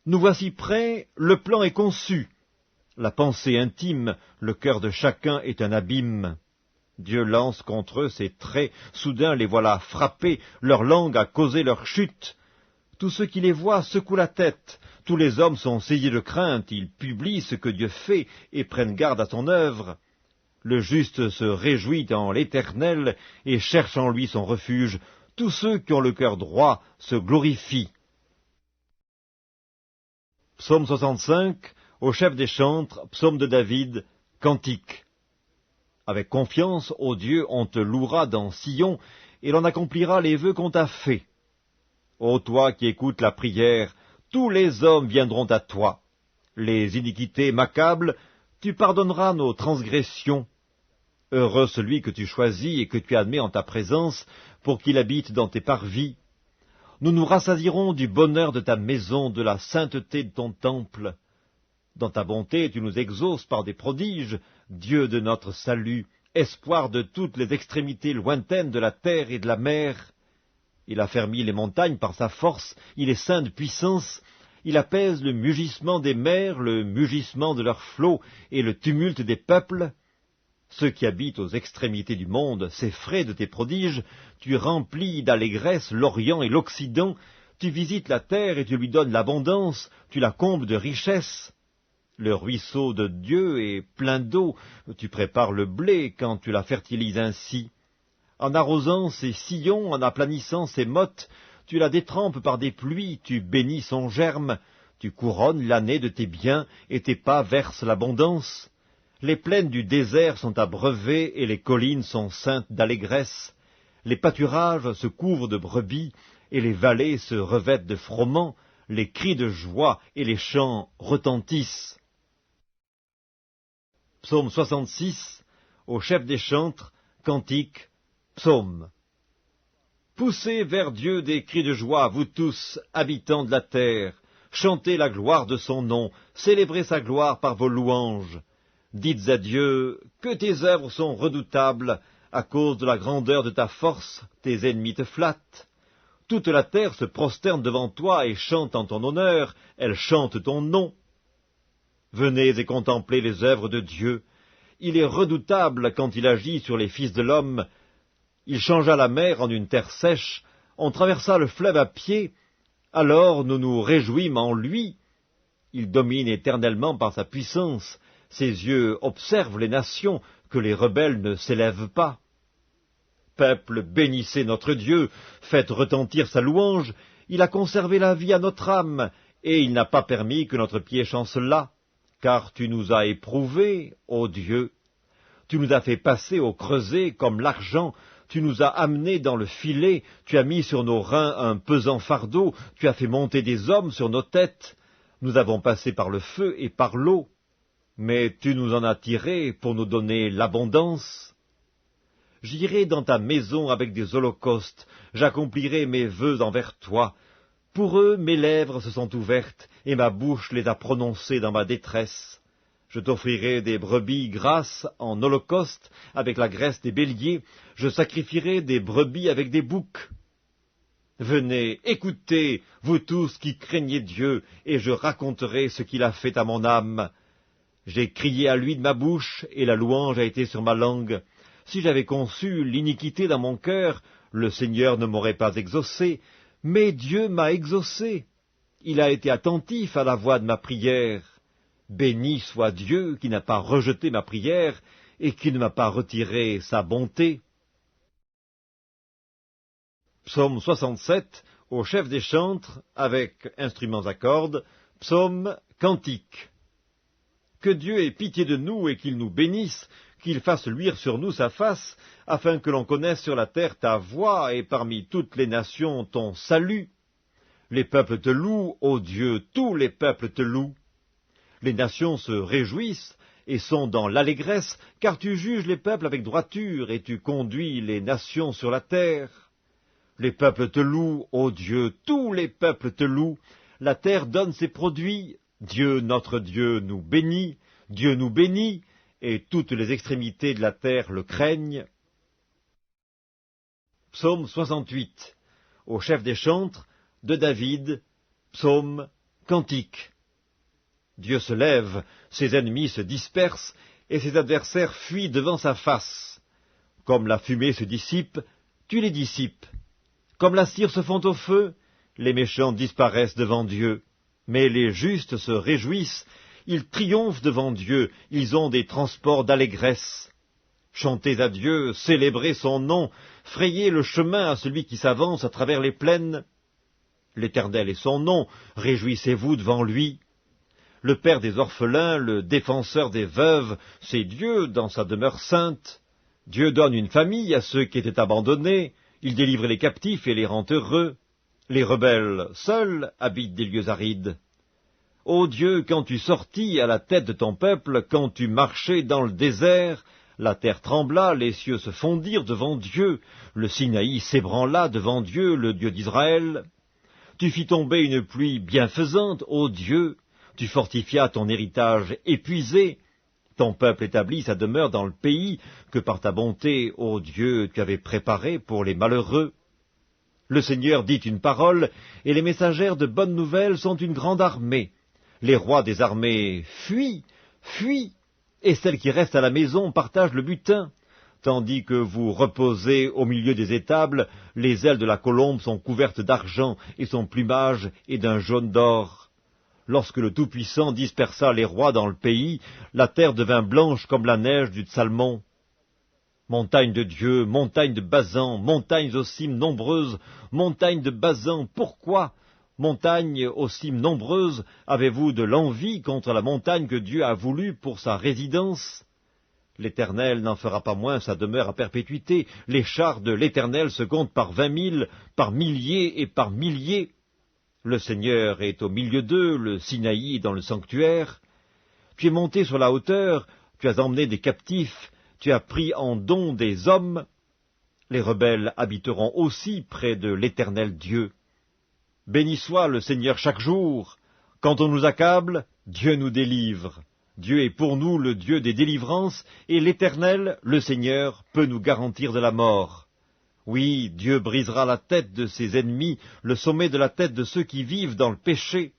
Nous voici prêts, le plan est conçu. La pensée intime, le cœur de chacun est un abîme. Dieu lance contre eux ses traits, soudain les voilà frappés, leur langue a causé leur chute. Tous ceux qui les voient secouent la tête, tous les hommes sont saisis de crainte, ils publient ce que Dieu fait et prennent garde à son œuvre. Le juste se réjouit en l'Éternel et cherche en lui son refuge. Tous ceux qui ont le cœur droit se glorifient. Psaume 65, au chef des chantres, psaume de David, cantique. Avec confiance, ô Dieu, on te louera dans Sion, et l'on accomplira les vœux qu'on t'a faits. Ô toi qui écoutes la prière, tous les hommes viendront à toi. Les iniquités m'accablent, tu pardonneras nos transgressions. Heureux celui que tu choisis et que tu admets en ta présence, pour qu'il habite dans tes parvis. Nous nous rassasierons du bonheur de ta maison, de la sainteté de ton temple. Dans ta bonté, tu nous exauces par des prodiges, Dieu de notre salut, espoir de toutes les extrémités lointaines de la terre et de la mer. Il a fermi les montagnes par sa force, il est saint de puissance, il apaise le mugissement des mers, le mugissement de leurs flots et le tumulte des peuples. Ceux qui habitent aux extrémités du monde s'effraient de tes prodiges, tu remplis d'allégresse l'Orient et l'Occident, tu visites la terre et tu lui donnes l'abondance, tu la combles de richesses. Le ruisseau de Dieu est plein d'eau, tu prépares le blé quand tu la fertilises ainsi. En arrosant ses sillons, en aplanissant ses mottes, tu la détrempes par des pluies, tu bénis son germe, tu couronnes l'année de tes biens et tes pas versent l'abondance. Les plaines du désert sont abreuvées et les collines sont ceintes d'allégresse. Les pâturages se couvrent de brebis et les vallées se revêtent de froment. Les cris de joie et les chants retentissent. Psaume 66, au chef des chantres, cantique, psaume. Poussez vers Dieu des cris de joie, vous tous, habitants de la terre. Chantez la gloire de son nom, célébrez sa gloire par vos louanges. Dites à Dieu que tes œuvres sont redoutables, à cause de la grandeur de ta force, tes ennemis te flattent. Toute la terre se prosterne devant toi et chante en ton honneur, elle chante ton nom. Venez et contemplez les œuvres de Dieu. Il est redoutable quand il agit sur les fils de l'homme. Il changea la mer en une terre sèche, on traversa le fleuve à pied, alors nous nous réjouîmes en lui. Il domine éternellement par sa puissance, ses yeux observent les nations, que les rebelles ne s'élèvent pas. Peuple, bénissez notre Dieu, faites retentir sa louange, il a conservé la vie à notre âme, et il n'a pas permis que notre pied chancelât, car tu nous as éprouvés, ô Dieu. Tu nous as fait passer au creuset comme l'argent, tu nous as amenés dans le filet, tu as mis sur nos reins un pesant fardeau, tu as fait monter des hommes sur nos têtes. Nous avons passé par le feu et par l'eau, mais tu nous en as tirés pour nous donner l'abondance. J'irai dans ta maison avec des holocaustes, j'accomplirai mes vœux envers toi. Pour eux, mes lèvres se sont ouvertes, et ma bouche les a prononcées dans ma détresse. Je t'offrirai des brebis grasses en holocauste, avec la graisse des béliers, je sacrifierai des brebis avec des boucs. Venez, écoutez, vous tous qui craignez Dieu, et je raconterai ce qu'il a fait à mon âme. J'ai crié à lui de ma bouche, et la louange a été sur ma langue. Si j'avais conçu l'iniquité dans mon cœur, le Seigneur ne m'aurait pas exaucé, mais Dieu m'a exaucé. Il a été attentif à la voix de ma prière. Béni soit Dieu qui n'a pas rejeté ma prière et qui ne m'a pas retiré sa bonté. Psaume 67, au chef des chantres, avec instruments à cordes, psaume cantique. Que Dieu ait pitié de nous et qu'il nous bénisse, qu'il fasse luire sur nous sa face, afin que l'on connaisse sur la terre ta voix et parmi toutes les nations ton salut. Les peuples te louent, ô Dieu, tous les peuples te louent. Les nations se réjouissent et sont dans l'allégresse, car tu juges les peuples avec droiture, et tu conduis les nations sur la terre. Les peuples te louent, ô Dieu, tous les peuples te louent. La terre donne ses produits. Dieu, notre Dieu, nous bénit. Dieu nous bénit, et toutes les extrémités de la terre le craignent. Psaume 68. Au chef des chantres, de David, psaume, cantique. Dieu se lève, ses ennemis se dispersent, et ses adversaires fuient devant sa face. Comme la fumée se dissipe, tu les dissipes. Comme la cire se fond au feu, les méchants disparaissent devant Dieu. Mais les justes se réjouissent, ils triomphent devant Dieu, ils ont des transports d'allégresse. Chantez à Dieu, célébrez son nom, frayez le chemin à celui qui s'avance à travers les plaines. L'Éternel est son nom, réjouissez-vous devant lui. Le Père des orphelins, le défenseur des veuves, c'est Dieu dans sa demeure sainte. Dieu donne une famille à ceux qui étaient abandonnés, il délivre les captifs et les rend heureux. Les rebelles, seuls, habitent des lieux arides. Ô Dieu, quand tu sortis à la tête de ton peuple, quand tu marchais dans le désert, la terre trembla, les cieux se fondirent devant Dieu, le Sinaï s'ébranla devant Dieu, le Dieu d'Israël. Tu fis tomber une pluie bienfaisante, ô Dieu, tu fortifias ton héritage épuisé, ton peuple établit sa demeure dans le pays que par ta bonté, ô Dieu, tu avais préparé pour les malheureux. Le Seigneur dit une parole, et les messagères de bonnes nouvelles sont une grande armée. Les rois des armées fuient, fuient, et celles qui restent à la maison partagent le butin. Tandis que vous reposez au milieu des étables, les ailes de la colombe sont couvertes d'argent, et son plumage est d'un jaune d'or. Lorsque le Tout-Puissant dispersa les rois dans le pays, la terre devint blanche comme la neige du Salmon. Montagne de Dieu, montagne de Basan, montagnes aux cimes nombreuses, montagnes de Basan, pourquoi, montagnes aux cimes nombreuses, avez-vous de l'envie contre la montagne que Dieu a voulue pour sa résidence? L'Éternel n'en fera pas moins sa demeure à perpétuité, les chars de l'Éternel se comptent par 20 000, par milliers et par milliers. Le Seigneur est au milieu d'eux, le Sinaï est dans le sanctuaire. Tu es monté sur la hauteur, tu as emmené des captifs, tu as pris en don des hommes. Les rebelles habiteront aussi près de l'Éternel Dieu. Béni soit le Seigneur chaque jour. Quand on nous accable, Dieu nous délivre. Dieu est pour nous le Dieu des délivrances, et l'Éternel, le Seigneur, peut nous garantir de la mort. Oui, Dieu brisera la tête de ses ennemis, le sommet de la tête de ceux qui vivent dans le péché.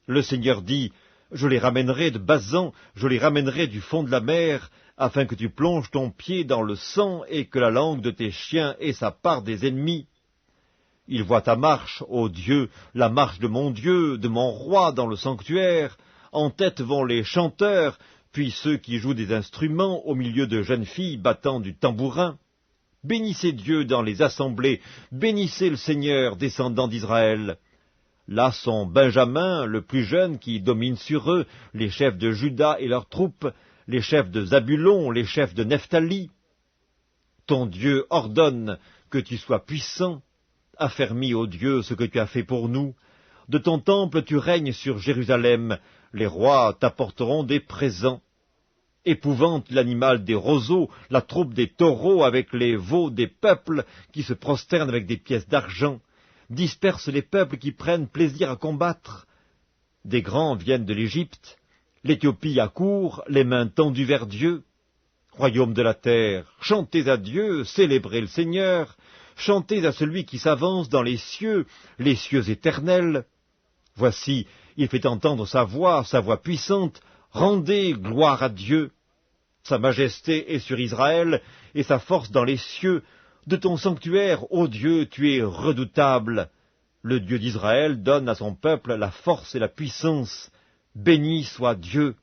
Le Seigneur dit, je les ramènerai de Basan, je les ramènerai du fond de la mer, afin que tu plonges ton pied dans le sang et que la langue de tes chiens ait sa part des ennemis. Il voit ta marche, ô Dieu, la marche de mon roi dans le sanctuaire. En tête vont les chanteurs, puis ceux qui jouent des instruments au milieu de jeunes filles battant du tambourin. Bénissez Dieu dans les assemblées, bénissez le Seigneur, descendant d'Israël. Là sont Benjamin, le plus jeune, qui domine sur eux, les chefs de Juda et leurs troupes, les chefs de Zabulon, les chefs de Nephtali. Ton Dieu ordonne que tu sois puissant, affermis, ô Dieu, ce que tu as fait pour nous. De ton temple tu règnes sur Jérusalem, les rois t'apporteront des présents. Épouvante l'animal des roseaux, la troupe des taureaux avec les veaux des peuples qui se prosternent avec des pièces d'argent, disperse les peuples qui prennent plaisir à combattre. Des grands viennent de l'Égypte, l'Éthiopie accourt, les mains tendues vers Dieu. Royaume de la terre, chantez à Dieu, célébrez le Seigneur, chantez à celui qui s'avance dans les cieux éternels. Voici, il fait entendre sa voix puissante, rendez gloire à Dieu. Sa majesté est sur Israël, et sa force dans les cieux. De ton sanctuaire, ô Dieu, tu es redoutable. Le Dieu d'Israël donne à son peuple la force et la puissance. Béni soit Dieu.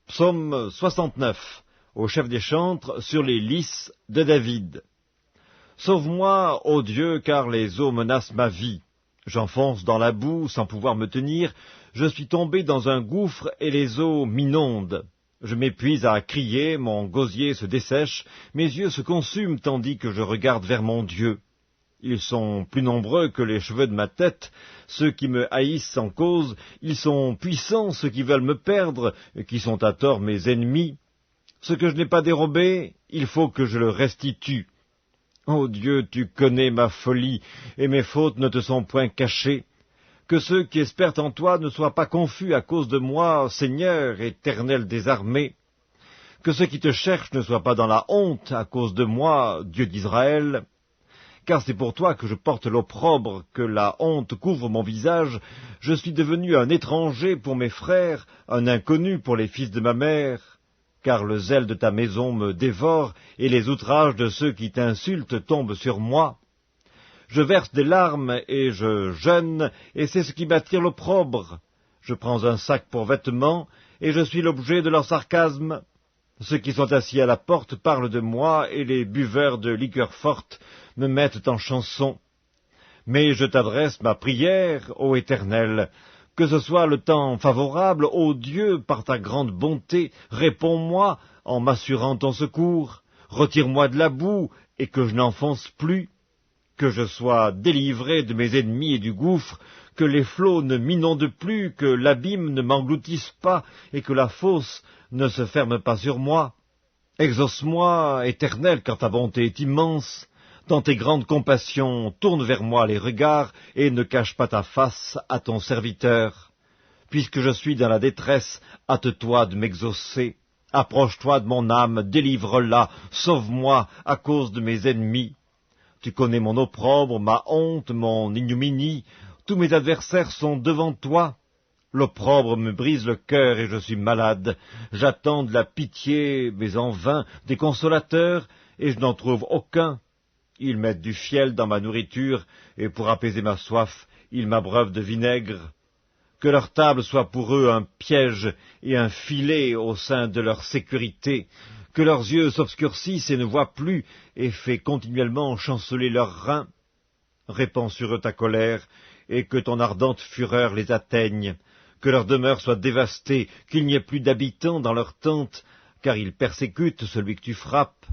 Psaume 69, au chef des chantres, sur les lys de David. Sauve-moi, ô Dieu, car les eaux menacent ma vie. J'enfonce dans la boue sans pouvoir me tenir, je suis tombé dans un gouffre et les eaux m'inondent. Je m'épuise à crier, mon gosier se dessèche, mes yeux se consument tandis que je regarde vers mon Dieu. ils sont plus nombreux que les cheveux de ma tête, ceux qui me haïssent sans cause, ils sont puissants, ceux qui veulent me perdre, et qui sont à tort mes ennemis. Ce que je n'ai pas dérobé, il faut que je le restitue. Ô Dieu, tu connais ma folie, et mes fautes ne te sont point cachées. Que ceux qui espèrent en toi ne soient pas confus à cause de moi, Seigneur, éternel des armées. Que ceux qui te cherchent ne soient pas dans la honte à cause de moi, Dieu d'Israël. Car c'est pour toi que je porte l'opprobre, que la honte couvre mon visage. Je suis devenu un étranger pour mes frères, un inconnu pour les fils de ma mère. Car le zèle de ta maison me dévore, et les outrages de ceux qui t'insultent tombent sur moi. Je verse des larmes et je jeûne, et c'est ce qui m'attire l'opprobre. Je prends un sac pour vêtements, et je suis l'objet de leur sarcasme. Ceux qui sont assis à la porte parlent de moi, et les buveurs de liqueurs fortes me mettent en chanson. Mais je t'adresse ma prière, ô Éternel. Que ce soit le temps favorable, ô Dieu, par ta grande bonté, réponds-moi en m'assurant ton secours. Retire-moi de la boue, et que je n'enfonce plus. Que je sois délivré de mes ennemis et du gouffre, que les flots ne m'inondent plus, que l'abîme ne m'engloutisse pas, et que la fosse ne se ferme pas sur moi. Exauce-moi, Éternel, car ta bonté est immense. Dans tes grandes compassions, tourne vers moi les regards, et ne cache pas ta face à ton serviteur. Puisque je suis dans la détresse, hâte-toi de m'exaucer. Approche-toi de mon âme, délivre-la, sauve-moi à cause de mes ennemis. Tu connais mon opprobre, ma honte, mon ignominie. Tous mes adversaires sont devant toi. L'opprobre me brise le cœur et je suis malade. J'attends de la pitié, mais en vain, des consolateurs, et je n'en trouve aucun. Ils mettent du fiel dans ma nourriture, et pour apaiser ma soif, ils m'abreuvent de vinaigre. Que leur table soit pour eux un piège et un filet au sein de leur sécurité. Que leurs yeux s'obscurcissent et ne voient plus, et fais continuellement chanceler leurs reins. Répands sur eux ta colère, et que ton ardente fureur les atteigne. Que leur demeure soit dévastée, qu'il n'y ait plus d'habitants dans leurs tentes, car ils persécutent celui que tu frappes.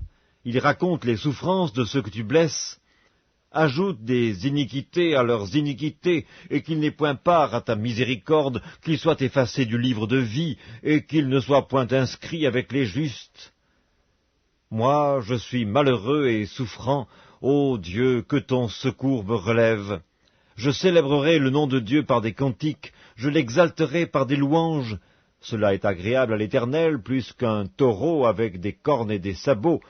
Ils racontent les souffrances de ceux que tu blesses. Ajoute des iniquités à leurs iniquités, et qu'ils n'aient point part à ta miséricorde, qu'ils soient effacés du livre de vie, et qu'ils ne soient point inscrits avec les justes. Moi, je suis malheureux et souffrant, ô Dieu, que ton secours me relève. Je célébrerai le nom de Dieu par des cantiques, je l'exalterai par des louanges. Cela est agréable à l'Éternel, plus qu'un taureau avec des cornes et des sabots.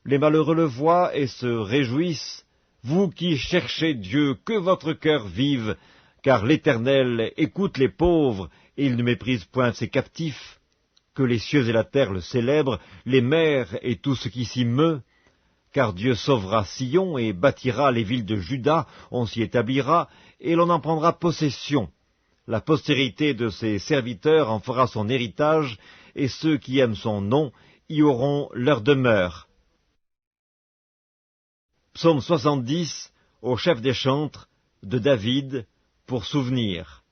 Les malheureux le voient et se réjouissent. Vous qui cherchez Dieu, que votre cœur vive, car l'Éternel écoute les pauvres, et il ne méprise point ses captifs. Que les cieux et la terre le célèbrent, les mers et tout ce qui s'y meut. Car Dieu sauvera Sion et bâtira les villes de Juda, on s'y établira, et l'on en prendra possession. La postérité de ses serviteurs en fera son héritage, et ceux qui aiment son nom y auront leur demeure. Psaume 70, au chef des chantres, de David, pour souvenir.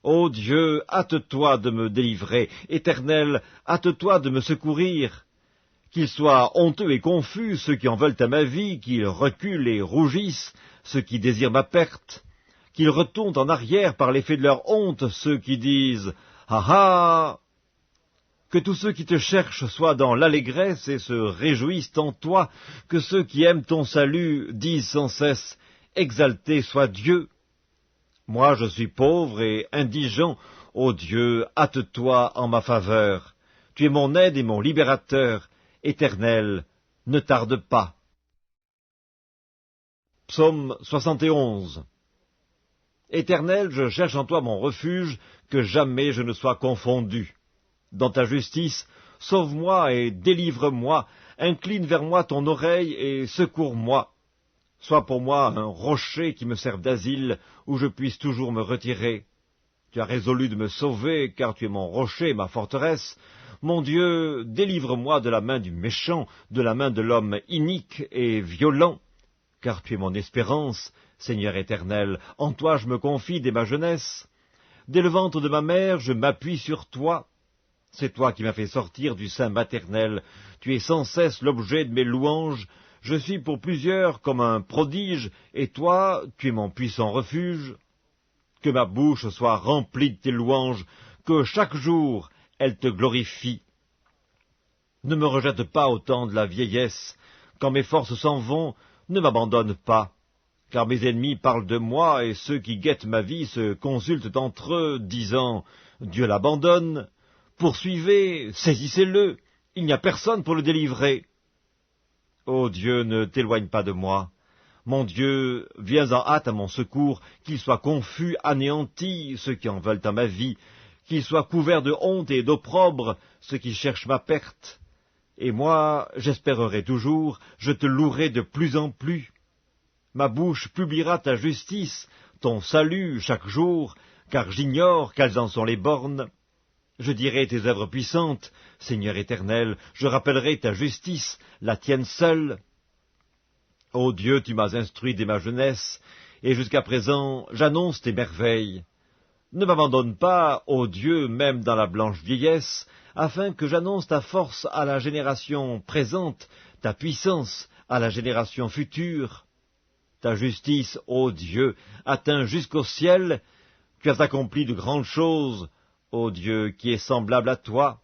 Ô Dieu, hâte-toi de me délivrer, Éternel, hâte-toi de me secourir. Qu'ils soient honteux et confus, ceux qui en veulent à ma vie, qu'ils reculent et rougissent, ceux qui désirent ma perte. Qu'ils retournent en arrière par l'effet de leur honte, ceux qui disent « Ah ah !» Que tous ceux qui te cherchent soient dans l'allégresse et se réjouissent en toi, que ceux qui aiment ton salut disent sans cesse « Exalté soit Dieu !» Moi je suis pauvre et indigent, ô Dieu, hâte-toi en ma faveur. Tu es mon aide et mon libérateur, Éternel, ne tarde pas. Psaume 71. Éternel, je cherche en toi mon refuge, que jamais je ne sois confondu. Dans ta justice, sauve-moi et délivre-moi, incline vers moi ton oreille et secours-moi. Sois pour moi un rocher qui me serve d'asile, où je puisse toujours me retirer. Tu as résolu de me sauver, car tu es mon rocher, ma forteresse. Mon Dieu, délivre-moi de la main du méchant, de la main de l'homme inique et violent, car tu es mon espérance, Seigneur éternel, en toi je me confie dès ma jeunesse. Dès le ventre de ma mère, je m'appuie sur toi. C'est toi qui m'as fait sortir du sein maternel, tu es sans cesse l'objet de mes louanges, Je suis pour plusieurs comme un prodige, et toi, tu es mon puissant refuge. Que ma bouche soit remplie de tes louanges, que chaque jour elle te glorifie. Ne me rejette pas au temps de la vieillesse, quand mes forces s'en vont, ne m'abandonne pas. Car mes ennemis parlent de moi, et ceux qui guettent ma vie se consultent entre eux, disant « Dieu l'abandonne ». Poursuivez, saisissez-le, il n'y a personne pour le délivrer. Ô Dieu, ne t'éloigne pas de moi. Mon Dieu, viens en hâte à mon secours, qu'ils soient confus, anéantis, ceux qui en veulent à ma vie, qu'ils soient couverts de honte et d'opprobre, ceux qui cherchent ma perte. Et moi, j'espérerai toujours, je te louerai de plus en plus. Ma bouche publiera ta justice, ton salut chaque jour, car j'ignore quelles en sont les bornes. Je dirai tes œuvres puissantes, Seigneur éternel, je rappellerai ta justice, la tienne seule. Ô Dieu, tu m'as instruit dès ma jeunesse, et jusqu'à présent j'annonce tes merveilles. Ne m'abandonne pas, ô Dieu, même dans la blanche vieillesse, afin que j'annonce ta force à la génération présente, ta puissance à la génération future. Ta justice, ô Dieu, atteint jusqu'au ciel, tu as accompli de grandes choses, ô Dieu, qui est semblable à toi.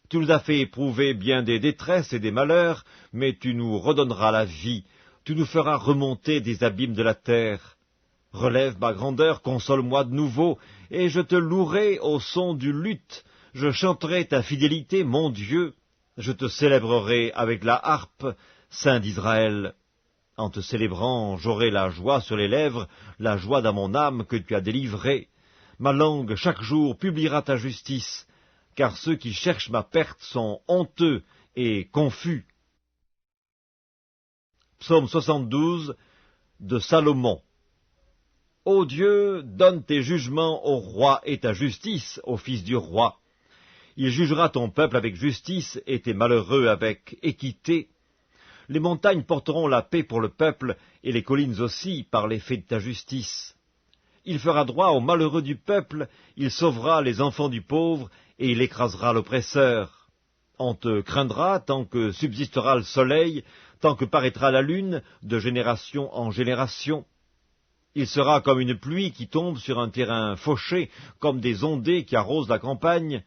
Tu nous as fait éprouver bien des détresses et des malheurs, mais tu nous redonneras la vie, tu nous feras remonter des abîmes de la terre. Relève ma grandeur, console-moi de nouveau, et je te louerai au son du luth, je chanterai ta fidélité, mon Dieu, je te célébrerai avec la harpe, Saint d'Israël. En te célébrant, j'aurai la joie sur les lèvres, la joie dans mon âme que tu as délivrée. Ma langue, chaque jour, publiera ta justice, car ceux qui cherchent ma perte sont honteux et confus. Psaume 72 de Salomon. Ô Dieu, donne tes jugements au roi et ta justice au fils du roi. Il jugera ton peuple avec justice et tes malheureux avec équité. Les montagnes porteront la paix pour le peuple, et les collines aussi, par l'effet de ta justice. Il fera droit aux malheureux du peuple, il sauvera les enfants du pauvre, et il écrasera l'oppresseur. On te craindra tant que subsistera le soleil, tant que paraîtra la lune, de génération en génération. Il sera comme une pluie qui tombe sur un terrain fauché, comme des ondées qui arrosent la campagne.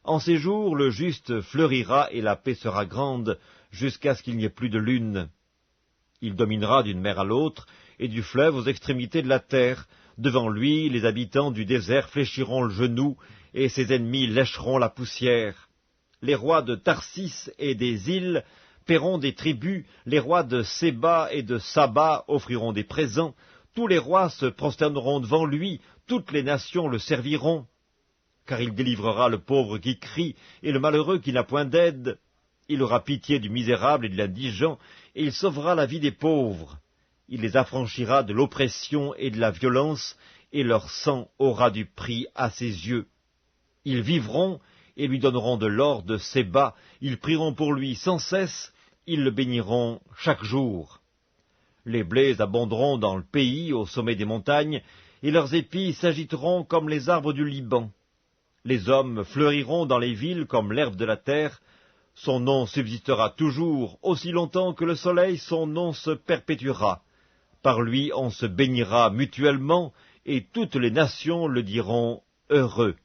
En ces jours, le juste fleurira et la paix sera grande, jusqu'à ce qu'il n'y ait plus de lune. Il dominera d'une mer à l'autre, et du fleuve aux extrémités de la terre. Devant lui, les habitants du désert fléchiront le genou, et ses ennemis lécheront la poussière. Les rois de Tarsis et des îles paieront des tributs, les rois de Séba et de Saba offriront des présents, tous les rois se prosterneront devant lui, toutes les nations le serviront. Car il délivrera le pauvre qui crie, et le malheureux qui n'a point d'aide. Il aura pitié du misérable et de l'indigent, et il sauvera la vie des pauvres. Il les affranchira de l'oppression et de la violence, et leur sang aura du prix à ses yeux. Ils vivront, et lui donneront de l'or de Séba, ils prieront pour lui sans cesse, ils le béniront chaque jour. Les blés abonderont dans le pays, au sommet des montagnes, et leurs épis s'agiteront comme les arbres du Liban. Les hommes fleuriront dans les villes comme l'herbe de la terre. Son nom subsistera toujours, aussi longtemps que le soleil, son nom se perpétuera. Par lui on se bénira mutuellement, et toutes les nations le diront heureux.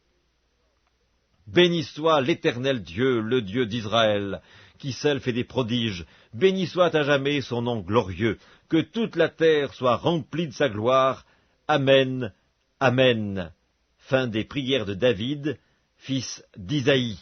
Béni soit l'Éternel Dieu, le Dieu d'Israël, qui seul fait des prodiges. Béni soit à jamais son nom glorieux. Que toute la terre soit remplie de sa gloire. Amen. Amen. Fin des prières de David, fils d'Isaïe.